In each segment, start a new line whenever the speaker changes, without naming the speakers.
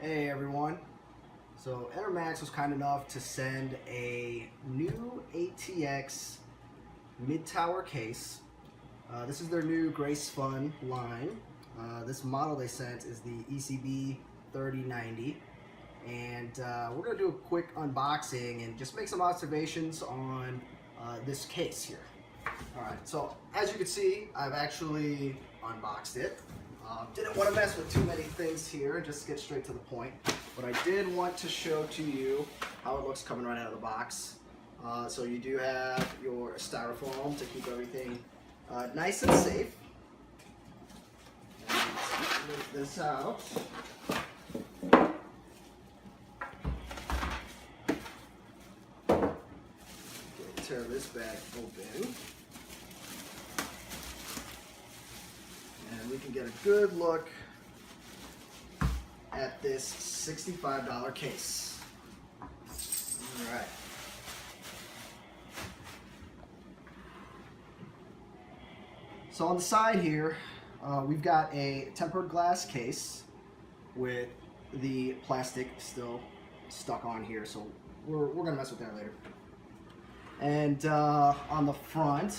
Hey everyone. So Enermax was kind enough to send a new ATX mid-tower case. This is their new Grace Fun line. This model they sent is the ECB3090. And we're going to do a quick unboxing and just make some observations on this case here. Alright, so as you can see, I've actually unboxed it. Didn't want to mess with too many things here, just get straight to the point. But I did want to show to you how it looks coming right out of the box. So you do have your styrofoam to keep everything nice and safe. And let's move this out. Okay, tear this bag open. And we can get a good look at this $65 case. All right. So on the side here, we've got a tempered glass case with the plastic still stuck on here, so we're gonna mess with that later. And on the front,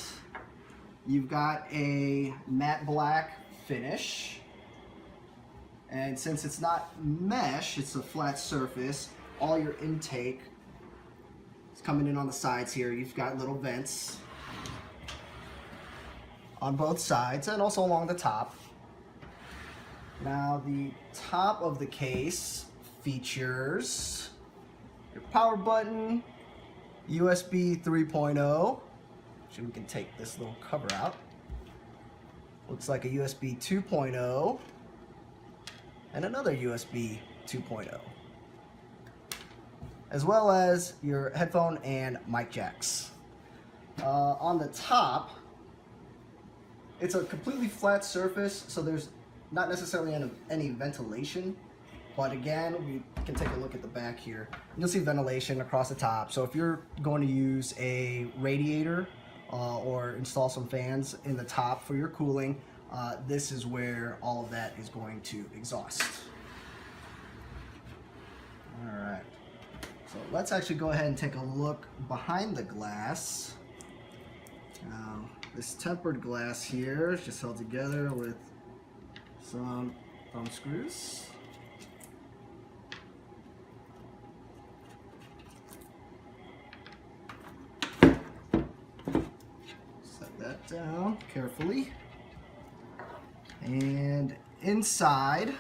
you've got a matte black finish, and since it's not mesh, it's a flat surface, all your intake is coming in on the sides here. You've got little vents on both sides and also along the top. Now the top of the case features your power button, USB 3.0. We can take this little cover out. Looks like a USB 2.0 and another USB 2.0, as well as your headphone and mic jacks. On the top, it's a completely flat surface, so there's not necessarily any ventilation. But again, we can take a look at the back here. You'll see ventilation across the top. So if you're going to use a radiator or install some fans in the top for your cooling, this is where all of that is going to exhaust. All right, so let's actually go ahead and take a look behind the glass. Now, this tempered glass here is just held together with some thumb screws. That down carefully, and inside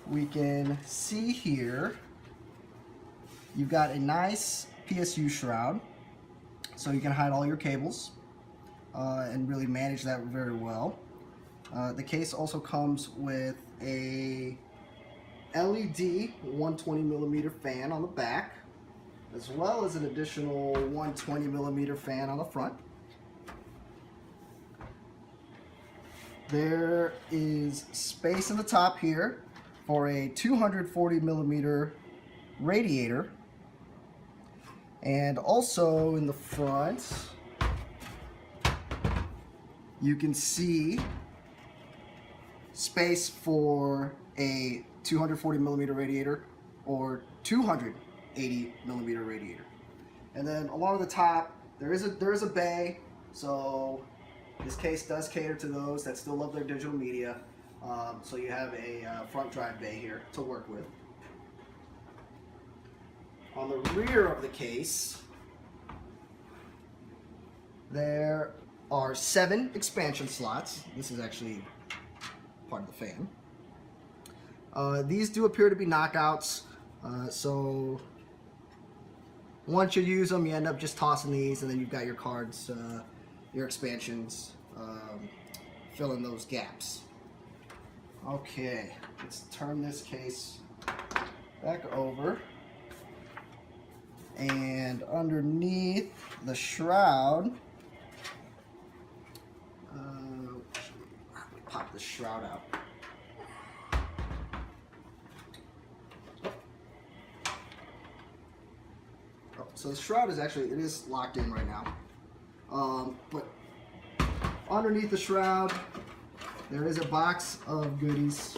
we can see here you've got a nice PSU shroud, so you can hide all your cables and really manage that very well. The case also comes with a LED 120mm fan on the back, as well as an additional 120mm fan on the front. There is space in the top here for a 240mm radiator, and also in the front you can see space for a 240mm radiator or 280mm radiator. And then along the top there is a bay, so this case does cater to those that still love their digital media. So you have a front drive bay here to work with. On the rear of the case there are 7 expansion slots. This is actually part of the fan. These do appear to be knockouts, so once you use them, you end up just tossing these, and then you've got your cards, your expansions, fill in those gaps. Okay, let's turn this case back over. And underneath the shroud, pop the shroud out. So the shroud is actually, it is locked in right now. But underneath the shroud, there is a box of goodies.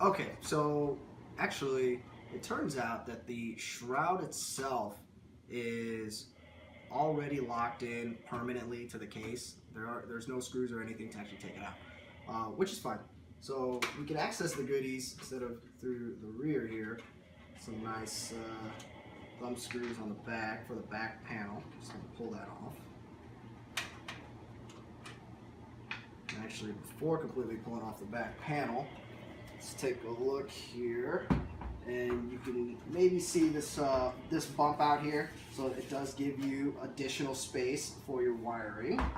Okay, so actually, it turns out that the shroud itself is already locked in permanently to the case. There's no screws or anything to actually take it out, which is fine. So we can access the goodies instead of through the rear here. Some nice thumb screws on the back for the back panel. Just gonna pull that off. And actually, before completely pulling off the back panel, let's take a look here, and you can maybe see this this bump out here. So it does give you additional space for your wiring. I'm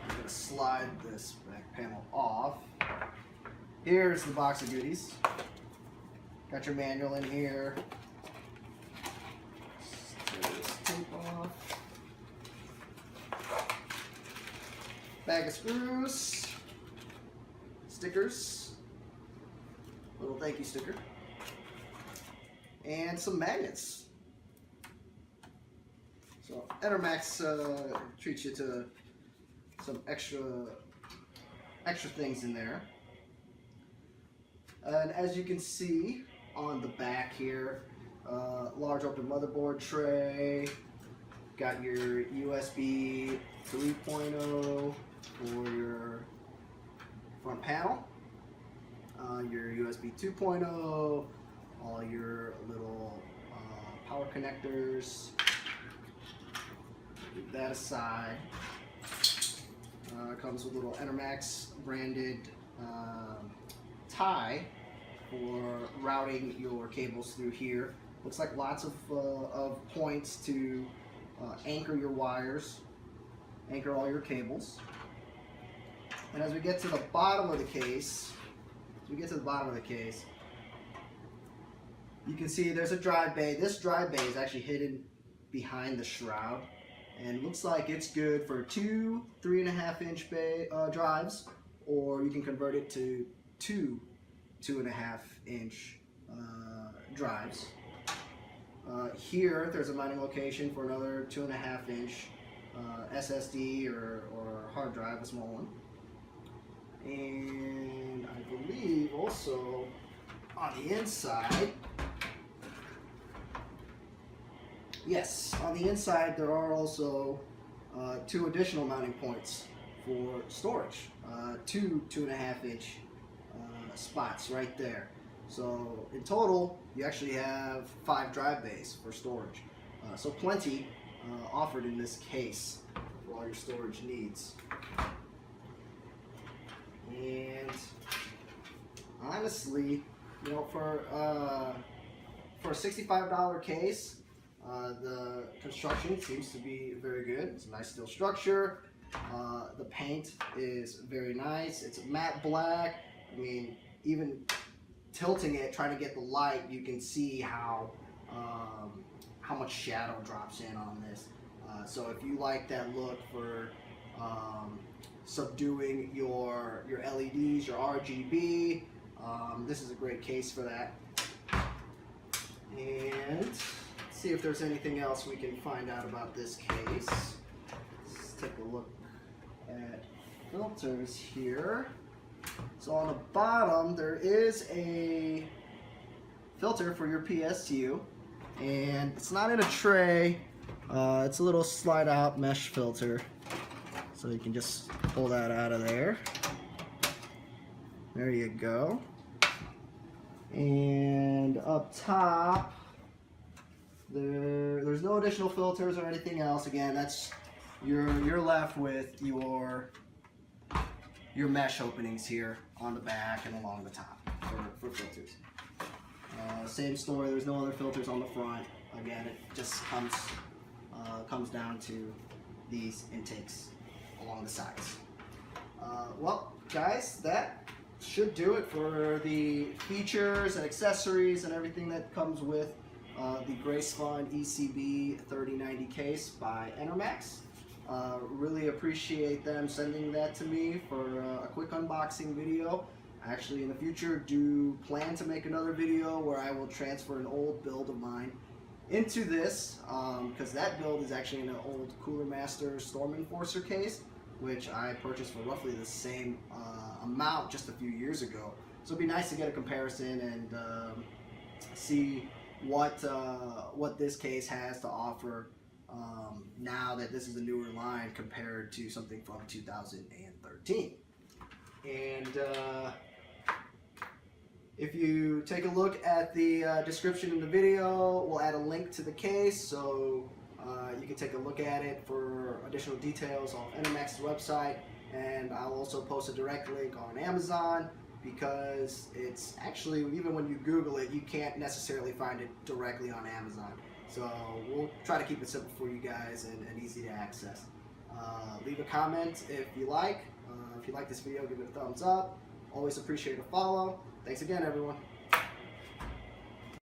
gonna slide this back panel off. Here's the box of goodies. Got your manual in here. Let's take this tape off. Bag of screws, stickers, little thank you sticker, and some magnets. So Enermax treats you to some extra things in there. And as you can see on the back here, large open motherboard tray, got your USB 3.0 for your front panel, your USB 2.0, all your little power connectors. Leave that aside. Comes with a little Enermax branded tie for routing your cables through here. Looks like lots of points to anchor your wires, anchor all your cables. And as we get to the bottom of the case, you can see there's a drive bay. This drive bay is actually hidden behind the shroud, and it looks like it's good for 2 3.5-inch bay drives, or you can convert it to 2 2.5-inch drives. Here there's a mounting location for another 2.5-inch SSD or hard drive, a small one. And I believe also on the inside, yes, on the inside there are also 2 additional mounting points for storage, 2 2.5-inch spots right there. So in total, you actually have 5 drive bays for storage. So plenty offered in this case for all your storage needs. And honestly, you know, for a $65 case, the construction seems to be very good. It's a nice steel structure. The paint is very nice. It's matte black. I mean, even tilting it, trying to get the light, you can see how much shadow drops in on this. So if you like that look for subduing your LEDs, your RGB, this is a great case for that. And let's see if there's anything else we can find out about this case. Let's take a look at filters here. So on the bottom there is a filter for your PSU, and it's not in a tray. It's a little slide out mesh filter, so you can just pull that out of there. There you go. And up top there's no additional filters or anything else. Again, that's you're left with your mesh openings here on the back and along the top for filters. Same story, there's no other filters on the front. Again, it just comes down to these intakes along the sides. Well, guys, that should do it for the features and accessories and everything that comes with the GraceFun ECB3090 case by Enermax. Really appreciate them sending that to me for a quick unboxing video. Actually, in the future, do plan to make another video where I will transfer an old build of mine into this, because that build is actually in an old Cooler Master Storm Enforcer case, which I purchased for roughly the same amount just a few years ago. So it'd be nice to get a comparison and see what this case has to offer now that this is a newer line compared to something from 2013. And if you take a look at the description in the video, we'll add a link to the case so you can take a look at it for additional details on Enermax's website. And I'll also post a direct link on Amazon, because it's actually, even when you Google it, you can't necessarily find it directly on Amazon. So we'll try to keep it simple for you guys and easy to access. Leave a comment if you like. If you like this video, give it a thumbs up. Always appreciate a follow. Thanks again, everyone.